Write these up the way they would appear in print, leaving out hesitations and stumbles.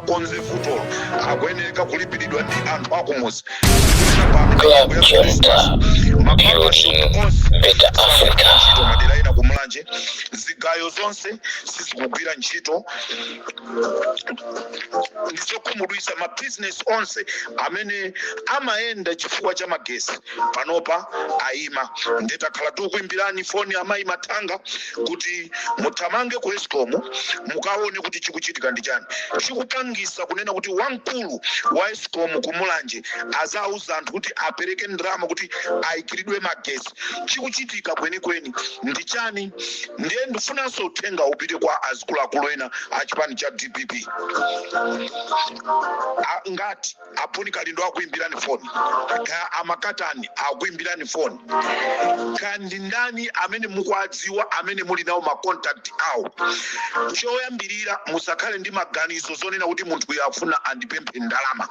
akonze vuto akuyeneka kulipiridwa ndi anthu akumuzi Club Junta, building better Africa. madera ina kumulanje zigayo zonse sizikugwira ntchito ndizokhumudwisa ma business onse amene amaenda chifukwa cha magesi panopa aima ndetakhala tukuimbirani foni amayi Matanga kuti muthamange ku Eskom mukaone kuti chikuchitika ndi chani chikupangisa kunena kuti wamkulu wa Eskom kumulanje azauza anthu kuti apereke ndrama kuti aikiridwe magesi chikuchitika kwenikweni ndi chani ndiye ndifunanso uthenga upite kwa azikuluakulu ena achipani cha DPP ngati apuni kalindo akuimbirani foni ka amakatani akuimbirani foni kandi ndani amene mukwadziwa amene muli nawo ma contact awo choyambirira musakhale ndi maganizo zonena kuti munthu uyu afuna andipemphe ndalama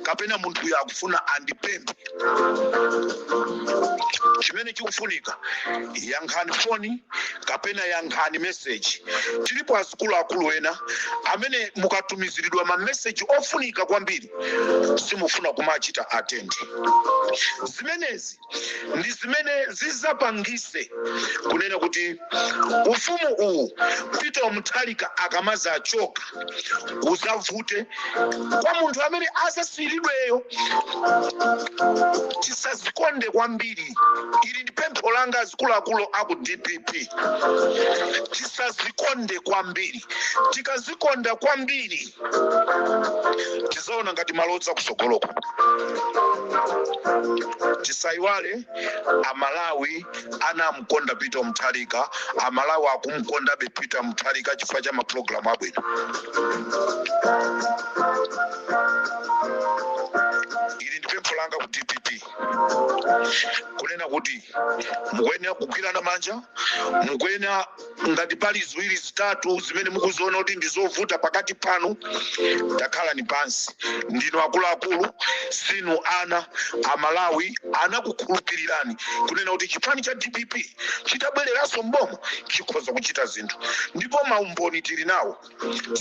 kapena munthu uyu akufuna andipemphe chimene chikufunika yankhani foni kapena yankhani message tilipo azikuluakulu ena amene mukatumiziridwa ma message ofunika kwambiri simufuna kumachita attend zimenezi ndi zimene zizapangise kunena kuti ufumu uwu Peter Mutharika akamaza achoka uzavute kwa munthu amene asasiridweyo tisazikonde kwambiri ili ndi pempho langa azikuluakulu aku DPP tisazikonde kwambiri tikazikonda kwambiri tizaona ngati malodza kusogoloko tisaiwale amalawi anamkonda Peter Mutharika amalawi akumkonda be Peter Mutharika chifukwa cha maprogramu abwino ili ndi pempho langa ku DPP kunena kuti mukwena kugwirana manja mukwena ngati pali ziwiri zitatu zimene mukuziona kuti ndizovuta pakati panu takhala ni pansi ndino akuluakulu sinu ana amalawi anakukhulupirirani kunena kuti chipani cha DPP chitabwereranso mboma chikhoza kuchita zinthu ndipo maumboni tili nawo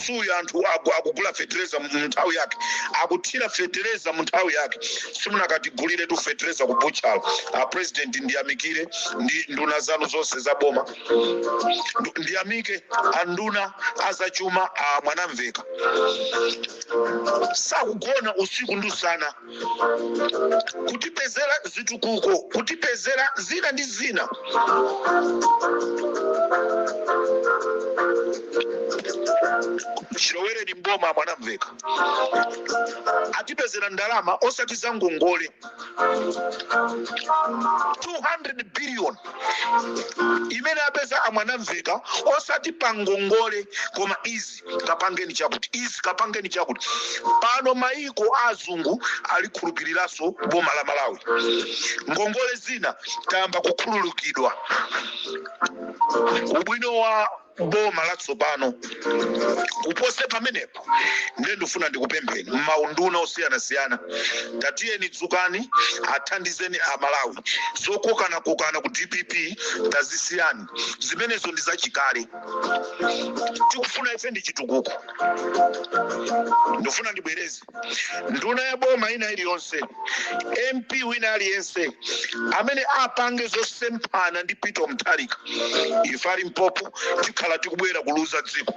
suyu anthu akugula fetereza munthawi yake akuthira fetereza munthawi yake simunakatigulire tu fetereza ku buchalo president ndiyamikire ndi nduna zanu zonse za boma ndiyamike anduna azachuma Mwanamveka sakugona usiku ndusana kutipezera zitukuko kutipezera zina ndi zina Chilowere ni mboma Mwanamveka atipezera ndalama osati za ngongole 200 billion imene apeza Mwanamveka osati pa ngongole koma izi kapangeni chakuti izi kapangeni chakuti pano maiko azungu alikhulupiriraso boma la Malawi ngongole zina tamba kukhululukidwa ubwino wa boma la tsopano kupose pamenepo ndendofuna ndikupempheni maunduna osiyana tatiyeni dzukani athandizeni Malawi zokokana kokana ku DPP tazisiyani zimenezo ndi zachikale tikufuna ife ndi chitukuko ndofuna ndibwereze nduna ya boma ina iliyonse MP wina aliyense amene apange zosempana ndi Peter Mutharika ifali mpopo tikhala tikubwera kuluza dziko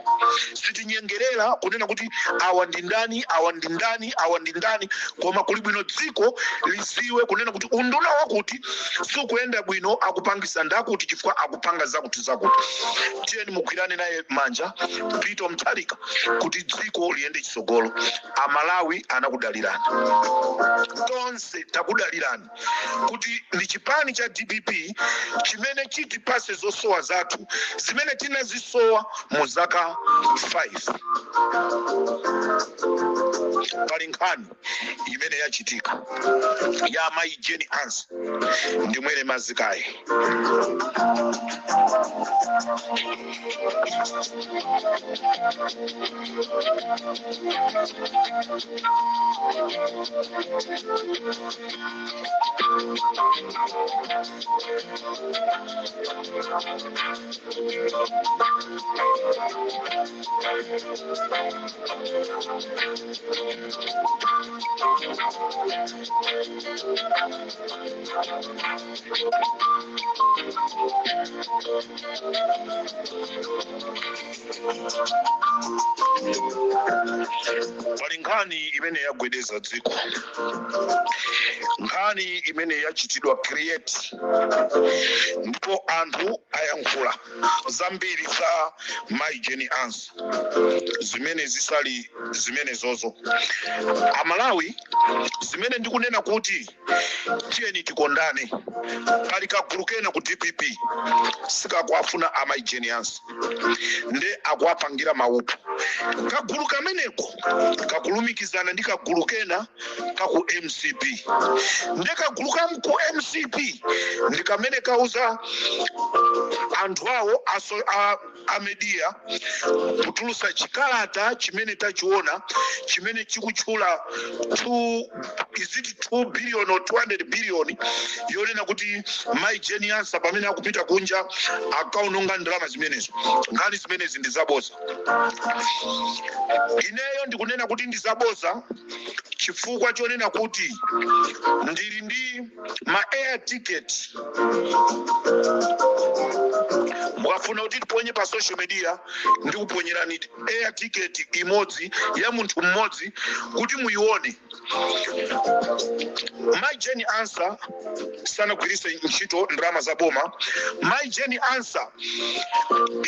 sitinyengerera kunena kuti awa ndi ndani awa ndi ndani awa ndi ndani koma kuli bwino dziko liziwe kunena kuti unduna wakuti sikuenda bwino akupangisa ndakuti chifukwa akupanga zakuti tiyeni mugwirane naye manja Peter Mutharika kuti dziko liyende chitsogolo Amalawi anakudalirani tonse takudalirani kuti ndi chipani cha DPP chimene chitipase zosowa zathu zimene tinazisowa mu zaka 5 pali nkhani imene yachitika ya mayi Jeni Ansa ndimwere mazikayi. Pali nkhani imene yagwedeza dziko, nkhani imene yachitidwa create, ndipo anthu ayankhula zambiri za mayi Jeni Ansa zimene zisali zimene zozo. Amalawi zimene ndikunena kuti tiyeni tikondane, pali kagulu kena ku DPP sikakwafuna amayi Jeni Ansa nde akwapangira maupo. Kagulu kameneko kakulumikizana ndi kagulu kena kaku MCP, nde kagulu ku MCP ndi kamene kauza anthu awo a media kutulusa chikalata chimene tachiona chimene chikutchula 2 billion or 200 billion yonena kuti mayi Jeni Ansa pamene akupita kunja akaunonga ndalama zimenezo. Nkhani zimenezi ndi zaboza. Ineyo ndikunena kuti ndi zaboza chifukwa chonena kuti ndili ndi ma air ticket. Mwafuna kuti tiponye pa social media ndikuponyerani air ticket imodzi ya munthu mmodzi kuti muione. Mayi Jeni Ansa sanagwiritse ntchito ndalama za boma. Mayi Jeni Ansa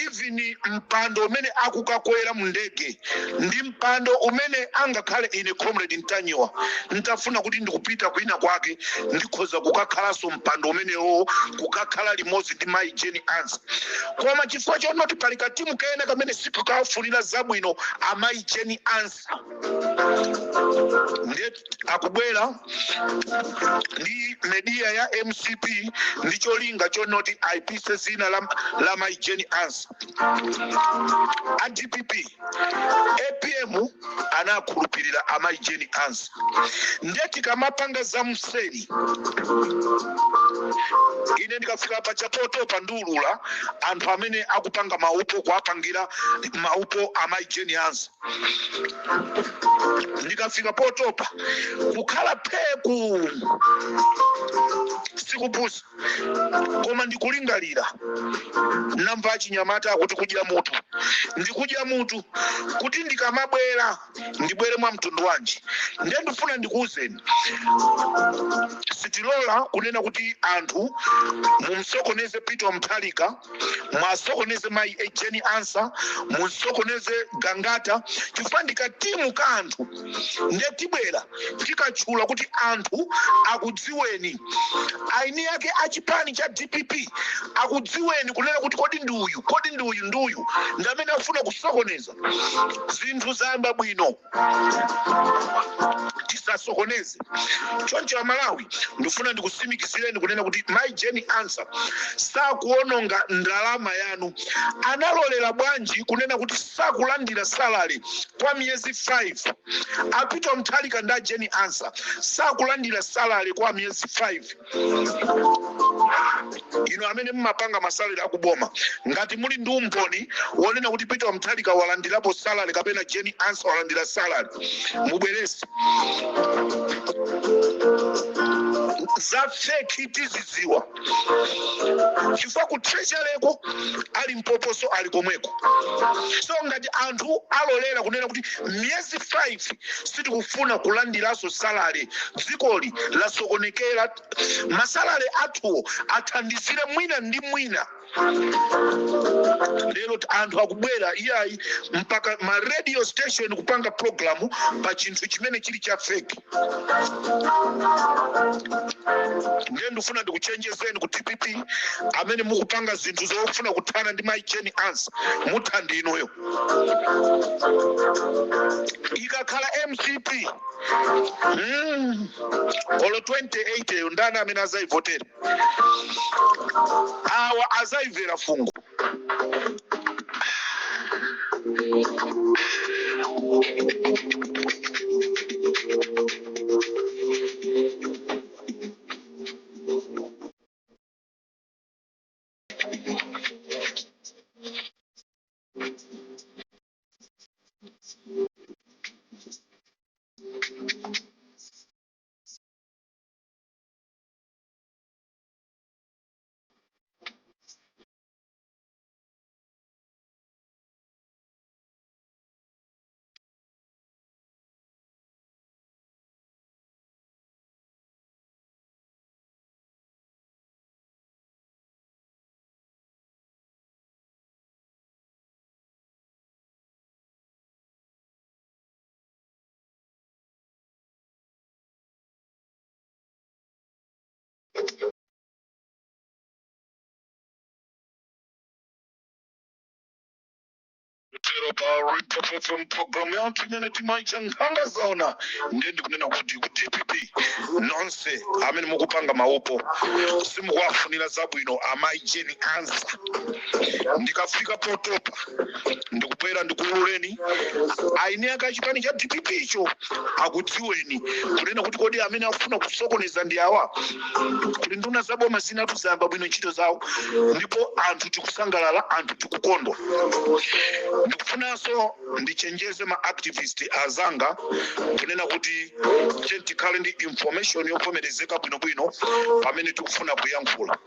even mpando umene akukakwera mu ndege ndi mpando umene angakhale ine comrade Ntanyiwa ntafuna kuti ndikupita kwina kwake ndikhoza kukakhalaso mpando umenewo kukakhala limodzi ndi mayi Jeni Ansa. Koma chifukwa chonoti pali katimu kena kamene sikukafunira zabwino amayi Jeni Ansa ndi akubwera ndi media ya MCP ndi cholinga chonoti aipise zina la mayi Jeni Ansa. A DPP APM anakhulupirira amayi Jeni Ansa ndeti kamapanga za mseri. Ine ndikafika pa chapoto pa ndulula anthu amene akupanga maupo kuapangira maupo amayi Jeni Ansa. Ndikafika potopa kukhala pheku sikupusa koma ndikulingalira namva chinyamata kuti kudya mutu ndikudya mutu kuti ndikamabwera ndibwere mwa mtundu wanji. Nde ndifuna ndikuuzeni sitilola kunena kuti anthu mumsokoneze Peter Mutharika, mwasokoneze mayi Jeni Ansa, munsokoneze Gangata chifukwa ndikatimu ka anthu nde tibwera tikatchula kuti anthu akudziweni. Aini yake achipani cha DPP akudziweni kunena kuti kodi ndi uyu ndamene afuna kusokoneza zinthu zayamba bwino. Tisasokoneze choncho Amalawi ndifuna ndikusimikizireni kunena kuti mayi Jeni Ansa sakuononga ndalama yanu. Analolera bwanji kunena kuti sakulandira salary kwa miyezi 5. Peter Mutharika nda Jeni Ansa sakulandira salary kwa miyezi 5. Ino amene mmapanga masalary akuboma ngati muli ndi umboni wonena kuti Peter Mutharika walandirapo salary kapena Jeni Ansa walandira salary mubwerese. Za fake tiziziwa chifukwa ku treasureko ali mpoposo ali komweko. So ngati anthu alolera kunena kuti miyezi 5 sitikufuna kulandiraso salary, dzikoli lasokonekera, masalary athuwo athandizire mwina ndi mwina. Lero anthu akubwera iyayi mpaka ma radio station kupanga programu pa chinthu chimene chili cha fake. Nde ndifuna ndikuchenjezeni ku DPP amene mukupanga zinthu zofuna kuthana ndi mayi Jeni Ansa muthandi inoyo. akakhala MCP olo 28 ndani amene azaivotera awa azaivera fungo. Programu yathu imene timayichanganga zona ndiye ndikunena kuti ku DPP nonse amene mukupanga maupo simukuwafunira zabwino amaijeni ansa ndikafika potopa ndikubwera ndikuululeni aine akachipani cha DPP icho akudziweni kunena kuti kodi amene afuna kusokoneza ndi awa kuti nduna zaboma zinatu zayamba bwino ntchito zawo ndipo anthu tikusangalala anthu tikukondwa. Ndikufunanso ndichenjeze ma activist azanga kunena kuti tikhale ndi information yovomerezeka bwinobwino pamene tikufuna kuyankhula.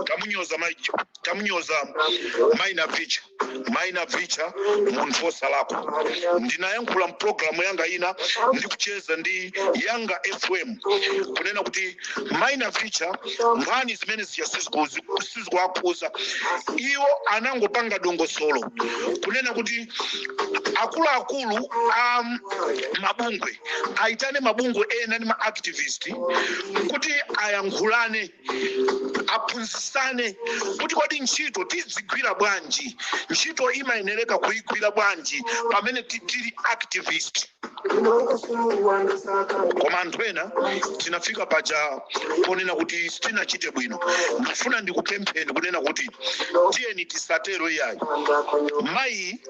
Tamunyoza Maina Vicha munthu wosalakwa. Ndinayankhula mpulogalamu yanga ina ndikucheza ndi Yanga FM kunena kuti Maina Vicha nkhani zimene sizikuakhuza iwo anangopanga dongosolo kunena kuti akuluakulu mabungwe aitane mabungwe ena ndi ma activist kuti ayankhulane aphunzitsane kuti kodi ntchito tizigwira bwanji, ntchito imayenereka kuyigwira bwanji pamene tili activist. Koma anthu ena tinafika paja ponena kuti sitinachite bwino. Ndifuna ndikupempheni kunena kuti tiyeni tisatero iyayi. Mayi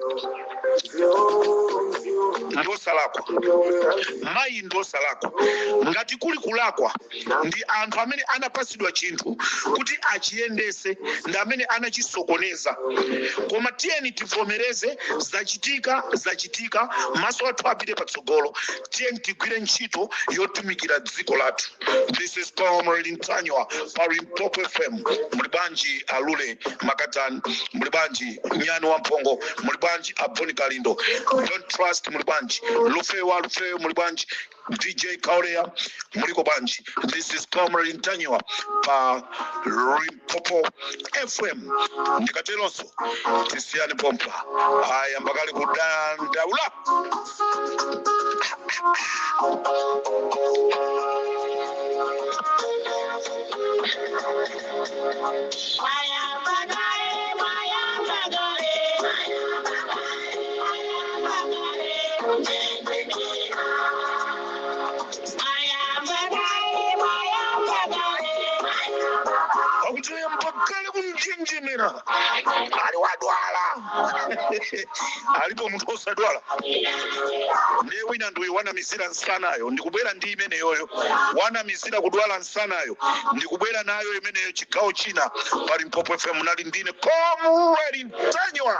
ndosalakwa ngati kuli kulakwa ndi anthu amene anapasidwa chinthu kuti achiyendese ndi amene anachisokoneza. Koma tiyeni tivomereze zachitika maso athu apite patsogolo. Tiyeni tigwire ntchito yotumikira dziko lathu. This is Comrade Ntanywa pa Limpopo FM. Muli bwanji Alule Makatani, muli bwanji Nyani Wamphongo, muli bwanji Aboni Kalindo, Don't Trust muli bwanji Lufewa muli bwanji DJ Kaurea muliko bwanji. This is Comrade Ntanywa pa Limpopo FM. Ndikatelonso tisiyani pompa aya mbakali kudandaula. Njimira ali wadwala alipo munthu osadwala ne wina ndi wana mizira nsanayo ndikubwera ndi imene yoyo wana mizira kudwala nsanayo ndikubwera nayo imeneyo chigawo china pa Limpopo FM nali ndine Comrade Ntanywa.